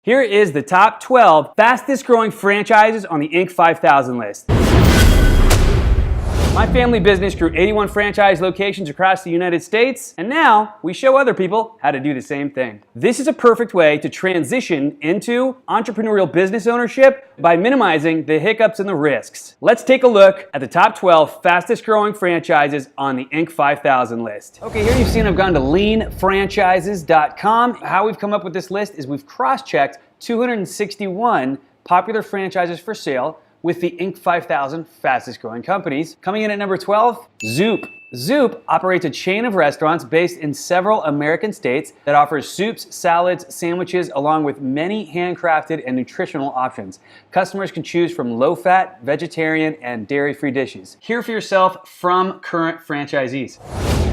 Here is the top 12 fastest growing franchises on the Inc. 5000 list. My family business grew 81 franchise locations across the United States, and now we show other people how to do the same thing. This is a perfect way to transition into entrepreneurial business ownership by minimizing the hiccups and the risks. Let's take a look at the top 12 fastest growing franchises on the Inc. 5000 list. Okay, here you've seen I've gone to leanfranchises.com. How we've come up with this list is we've cross-checked 261 popular franchises for sale with the Inc. 5000 fastest growing companies. Coming in at number 12, Zoop. Zoop operates a chain of restaurants based in several American states that offers soups, salads, sandwiches, along with many handcrafted and nutritional options. Customers can choose from low-fat, vegetarian, and dairy-free dishes. Hear for yourself from current franchisees.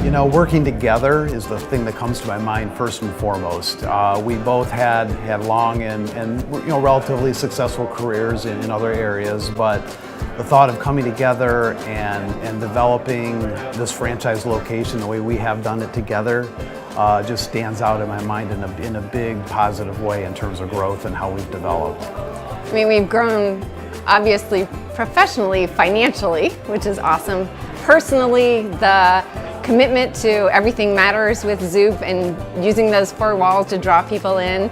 You know, working together is the thing that comes to my mind first and foremost. We both had long and relatively successful careers in other areas, but the thought of coming together and developing this franchise location the way we have done it together just stands out in my mind in a big positive way in terms of growth and how we've developed. I mean, we've grown obviously professionally, financially, which is awesome. Personally, the commitment to everything matters with Zoop and using those four walls to draw people in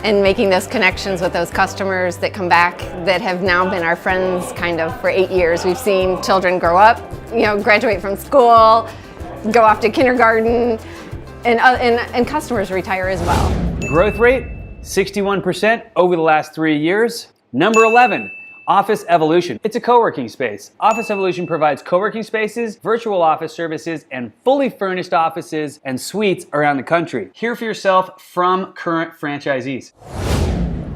and making those connections with those customers that come back that have now been our friends kind of for 8 years. We've seen children grow up, graduate from school, go off to kindergarten, and customers retire as well. Growth rate, 61% over the last 3 years. Number 11. Office Evolution. It's a co-working space. Office Evolution provides co-working spaces, virtual office services, and fully furnished offices and suites around the country. Hear for yourself from current franchisees.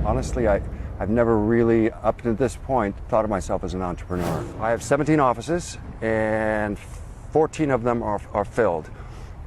Honestly, I've never really, up to this point, thought of myself as an entrepreneur. I have 17 offices, and 14 of them are filled.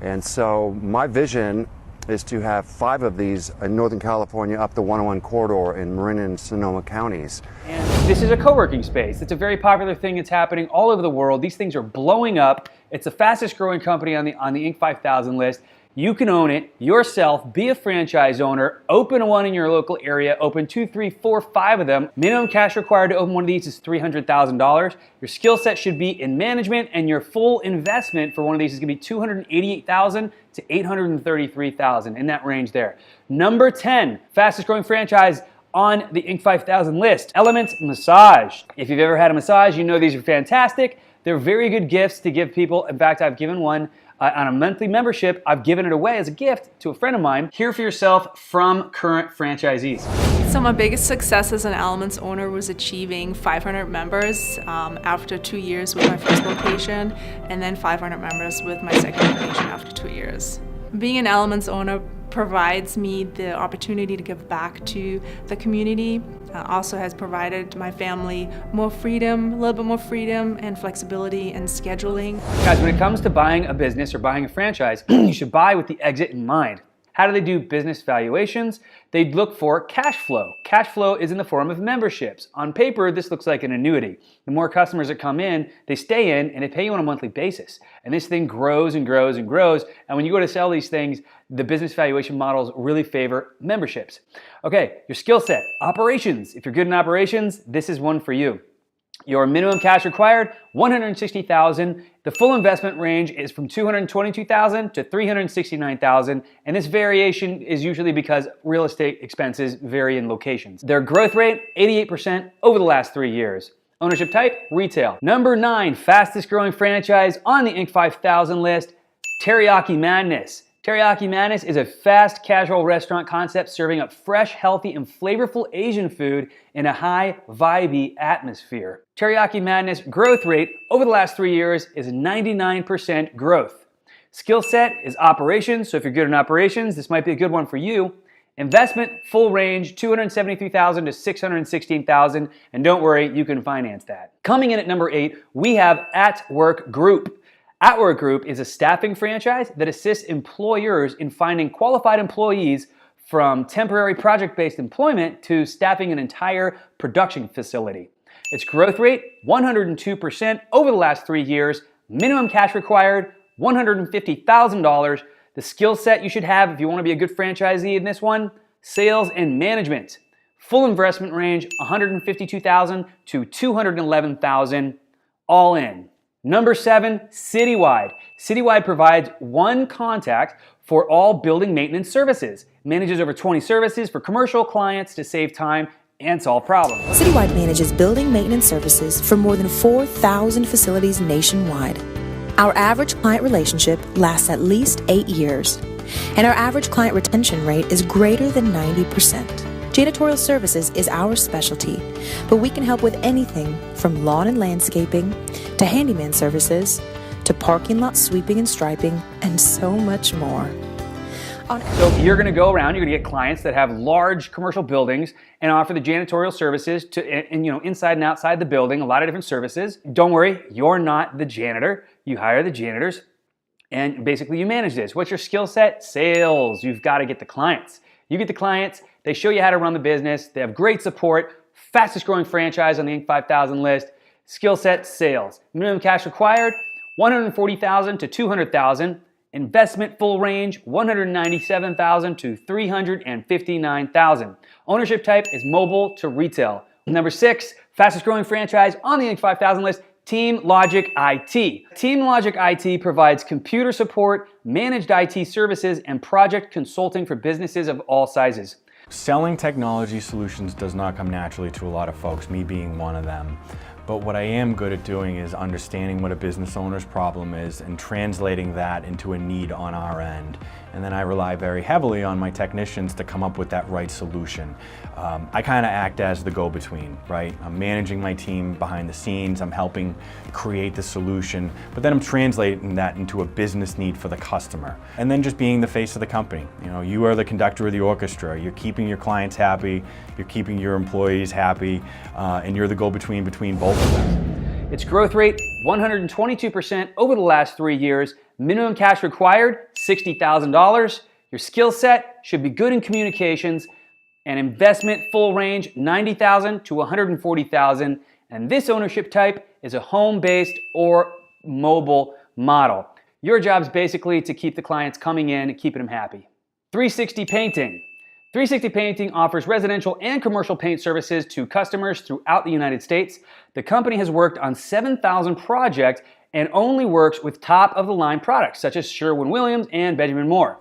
And so my vision is to have 5 of these in Northern California up the 101 corridor in Marin and Sonoma counties. And this is a co-working space. It's a very popular thing. It's happening all over the world. These things are blowing up. It's the fastest growing company on the Inc. 5000 list. You can own it yourself, be a franchise owner, open one in your local area, open 2, 3, 4, 5 of them. Minimum cash required to open one of these is $300,000. Your skill set should be in management, and your full investment for one of these is gonna be $288,000 to $833,000, in that range there. Number 10, fastest growing franchise on the Inc. 5000 list, Element Massage. If you've ever had a massage, you know these are fantastic. They're very good gifts to give people. In fact, I've given one on a monthly membership. I've given it away as a gift to a friend of mine. Hear for yourself from current franchisees. So my biggest success as an Elements owner was achieving 500 members after 2 years with my first location, and then 500 members with my second location after 2 years. Being an Elements owner provides me the opportunity to give back to the community. Also has provided my family more freedom, a little bit more freedom and flexibility in scheduling. Guys, when it comes to buying a business or buying a franchise, you should buy with the exit in mind. How do they do business valuations? They look for cash flow. Cash flow is in the form of memberships. On paper, this looks like an annuity. The more customers that come in, they stay in, and they pay you on a monthly basis. And this thing grows and grows and grows. And when you go to sell these things, the business valuation models really favor memberships. Okay, your skill set, operations. If you're good in operations, this is one for you. Your minimum cash required, $160,000. The full investment range is from $222,000 to $369,000, and this variation is usually because real estate expenses vary in locations. Their growth rate, 88% over the last 3 years. Ownership type, retail. Number 9, fastest growing franchise on the Inc. 5000 list, Teriyaki Madness. Teriyaki Madness is a fast casual restaurant concept serving up fresh, healthy, and flavorful Asian food in a high, vibey atmosphere. Teriyaki Madness growth rate over the last 3 years is 99% growth. Skill set is operations, so if you're good in operations, this might be a good one for you. Investment, full range, $273,000 to $616,000, and don't worry, you can finance that. Coming in at number 8, we have At Work Group. At Work Group is a staffing franchise that assists employers in finding qualified employees from temporary project-based employment to staffing an entire production facility. Its growth rate, 102% over the last 3 years. Minimum cash required, $150,000. The skill set you should have if you want to be a good franchisee in this one, Sales and management. Full investment range, $152,000 to $211,000, all in. Number 7, citywide. Citywide provides one contact for all building maintenance services. Manages over 20 services for commercial clients to save time and solve problems. Citywide manages building maintenance services for more than 4,000 facilities nationwide. Our average client relationship lasts at least 8 years, and our average client retention rate is greater than 90%. Janitorial services is our specialty, but we can help with anything from lawn and landscaping to handyman services to parking lot sweeping and striping and so much more. So you're going to go around, you're going to get clients that have large commercial buildings and offer the janitorial services to, and inside and outside the building, a lot of different services. Don't worry, you're not the janitor. You hire the janitors and basically you manage this. What's your skill set? Sales. You've got to get the clients. You get the clients, they show you how to run the business, they have great support, fastest growing franchise on the Inc. 5000 list. Skill set, sales. Minimum cash required, $140,000 to $200,000. Investment full range, $197,000 to $359,000. Ownership type is mobile to retail. Number 6, fastest growing franchise on the Inc. 5000 list, TeamLogic IT. TeamLogic IT provides computer support, managed IT services, and project consulting for businesses of all sizes. Selling technology solutions does not come naturally to a lot of folks, me being one of them. But what I am good at doing is understanding what a business owner's problem is and translating that into a need on our end. And then I rely very heavily on my technicians to come up with that right solution. I kind of act as the go-between, right? I'm managing my team behind the scenes, I'm helping create the solution, but then I'm translating that into a business need for the customer. And then just being the face of the company. You are the conductor of the orchestra, you're keeping your clients happy, you're keeping your employees happy, and you're the go-between between both of them. Its growth rate, 122% over the last 3 years. Minimum cash required, $60,000. Your skill set should be good in communications. And investment full range, $90,000 to $140,000. And this ownership type is a home-based or mobile model. Your job is basically to keep the clients coming in and keeping them happy. 360 Painting. 360 Painting offers residential and commercial paint services to customers throughout the United States. The company has worked on 7,000 projects and only works with top-of-the-line products such as Sherwin-Williams and Benjamin Moore.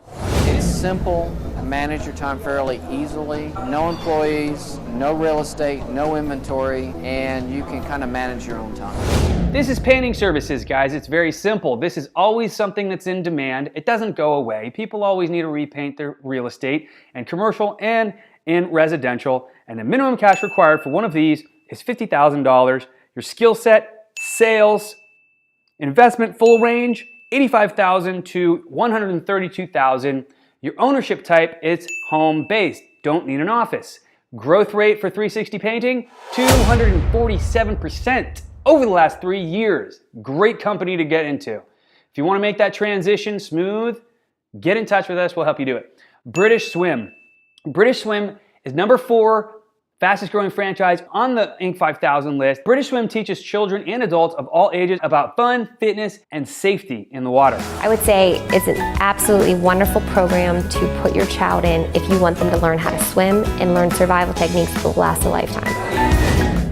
It is simple. Manage your time fairly easily. No employees, no real estate, no inventory, and you can kind of manage your own time. This is painting services, guys. It's very simple. This is always something that's in demand. It doesn't go away. People always need to repaint their real estate and commercial and in residential. And the minimum cash required for one of these is $50,000. Your skill set, sales, investment full range, $85,000 to $132,000. Your ownership type is home-based. Don't need an office. Growth rate for 360 Painting, 247% over the last 3 years. Great company to get into. If you want to make that transition smooth, get in touch with us. We'll help you do it. British Swim. British Swim is number 4 fastest growing franchise on the Inc. 5000 list. British Swim teaches children and adults of all ages about fun, fitness, and safety in the water. I would say it's an absolutely wonderful program to put your child in if you want them to learn how to swim and learn survival techniques that will last a lifetime.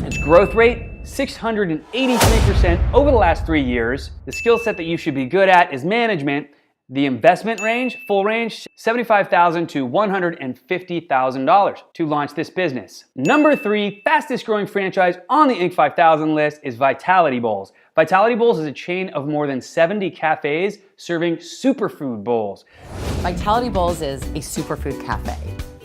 Its growth rate, 683% over the last 3 years. The skill set that you should be good at is management. The investment range, full range, $75,000 to $150,000 to launch this business. Number 3 fastest growing franchise on the Inc. 5000 list is Vitality Bowls. Vitality Bowls is a chain of more than 70 cafes serving superfood bowls. Vitality Bowls is a superfood cafe.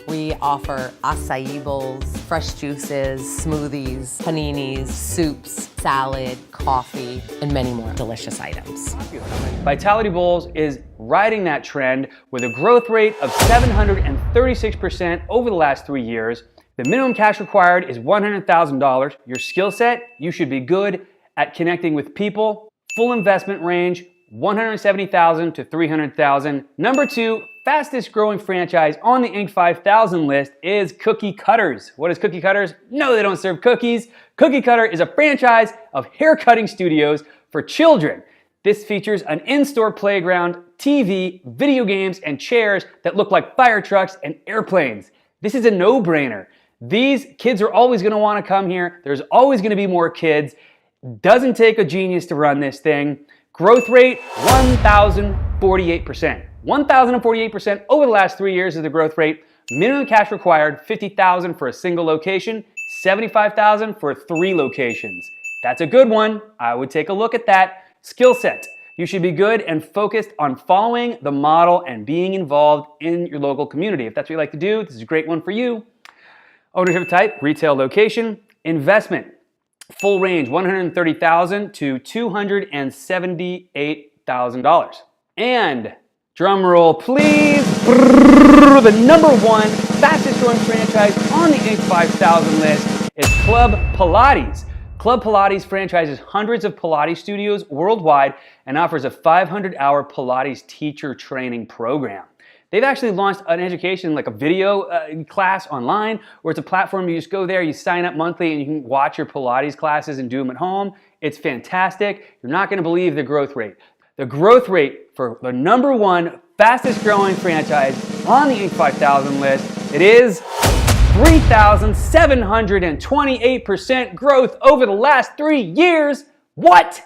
We offer acai bowls, fresh juices, smoothies, paninis, soups, salad, coffee, and many more delicious items. Vitality Bowls is riding that trend with a growth rate of 736% over the last 3 years. The minimum cash required is $100,000. Your skill set, you should be good at connecting with people. Full investment range, $170,000 to $300,000. Number 2 fastest growing franchise on the Inc. 5000 list is Cookie Cutters. What is Cookie Cutters? No, they don't serve cookies. Cookie Cutter is a franchise of hair cutting studios for children. This features an in-store playground, TV, video games, and chairs that look like fire trucks and airplanes. This is a no-brainer. These kids are always going to want to come here. There's always going to be more kids. Doesn't take a genius to run this thing. Growth rate, 1,048%. 1,048% over the last 3 years is the growth rate. Minimum cash required, $50,000 for a single location, $75,000 for 3 locations. That's a good one. I would take a look at that. Skill set. You should be good and focused on following the model and being involved in your local community. If that's what you like to do, this is a great one for you. Ownership type, retail location. Investment, full range, $130,000 to $278,000. And drum roll, please. The #1 fastest growing franchise on the Inc. 5000 list is Club Pilates. Club Pilates franchises hundreds of Pilates studios worldwide and offers a 500-hour Pilates teacher training program. They've actually launched an education, like a video class online, where it's a platform. You just go there, you sign up monthly, and you can watch your Pilates classes and do them at home. It's fantastic. You're not going to believe the growth rate. The growth rate for the #1 fastest growing franchise on the Inc. 5000 list, it is 3,728% growth over the last 3 years. What?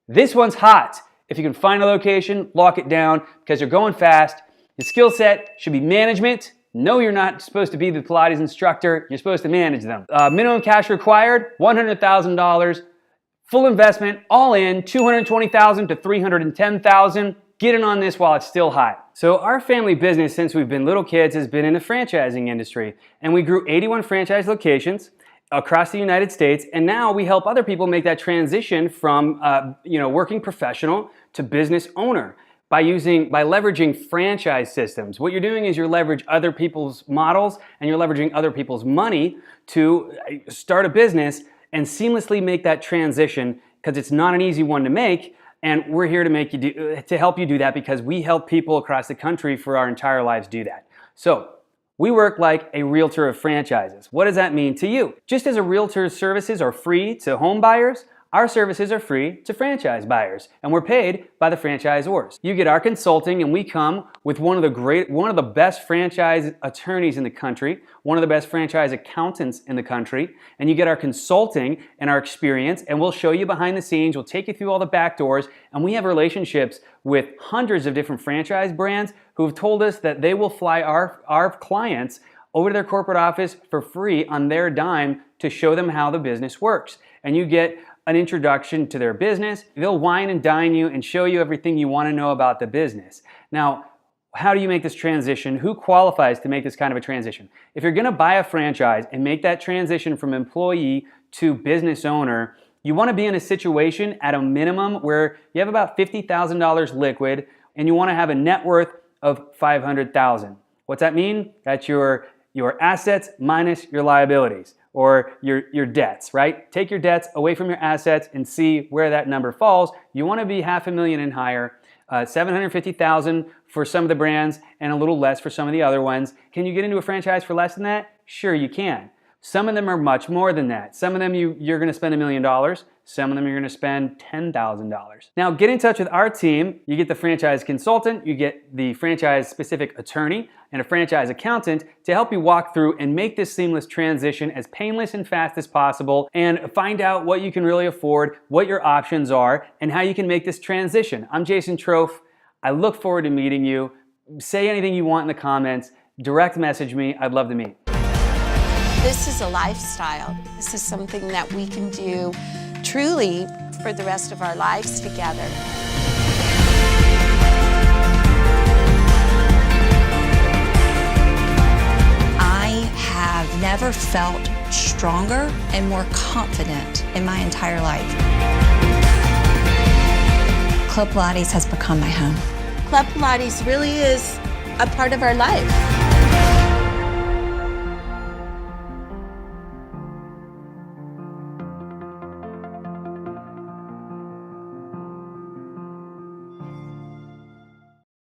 This one's hot. If you can find a location, lock it down because you're going fast. Your skill set should be management. No, you're not supposed to be the Pilates instructor. You're supposed to manage them. Minimum cash required, $100,000. Full investment, all in, $220,000 to $310,000. Get in on this while it's still hot. So our family business, since we've been little kids, has been in the franchising industry. And we grew 81 franchise locations across the United States. And now we help other people make that transition from working professional to business owner by leveraging franchise systems. What you're doing is you're leveraging other people's models and you're leveraging other people's money to start a business and seamlessly make that transition, because it's not an easy one to make. And we're here to help you do that, because we help people across the country for our entire lives do that. So we work like a realtor of franchises. What does that mean to you? Just as a realtor's services are free to home buyers, our services are free to franchise buyers, and we're paid by the franchisors. You get our consulting, and we come with one of the best franchise attorneys in the country, one of the best franchise accountants in the country, and you get our consulting and our experience, and we'll show you behind the scenes, we'll take you through all the back doors, and we have relationships with hundreds of different franchise brands who have told us that they will fly our clients over to their corporate office for free on their dime to show them how the business works. And you get an introduction to their business. They'll wine and dine you and show you everything you want to know about the business. Now, how do you make this transition? Who qualifies to make this kind of a transition? If you're going to buy a franchise and make that transition from employee to business owner, you want to be in a situation at a minimum where you have about $50,000 liquid and you want to have a net worth of $500,000. What's that mean? That's your assets minus your liabilities, or your debts, right? Take your debts away from your assets and see where that number falls. You want to be $500,000 and higher, $750,000 for some of the brands and a little less for some of the other ones. Can you get into a franchise for less than that? Sure, you can. Some of them are much more than that. Some of them you're going to spend $1 million. Some of them you're going to spend $10,000. Now get in touch with our team. You get the franchise consultant, you get the franchise specific attorney, and a franchise accountant to help you walk through and make this seamless transition as painless and fast as possible, and find out what you can really afford, what your options are, and how you can make this transition. I'm Jason Trofe. I look forward to meeting you. Say anything you want in the comments. Direct message me. I'd love to meet. This is a lifestyle. This is something that we can do truly for the rest of our lives together. I have never felt stronger and more confident in my entire life. Club Pilates has become my home. Club Pilates really is a part of our life.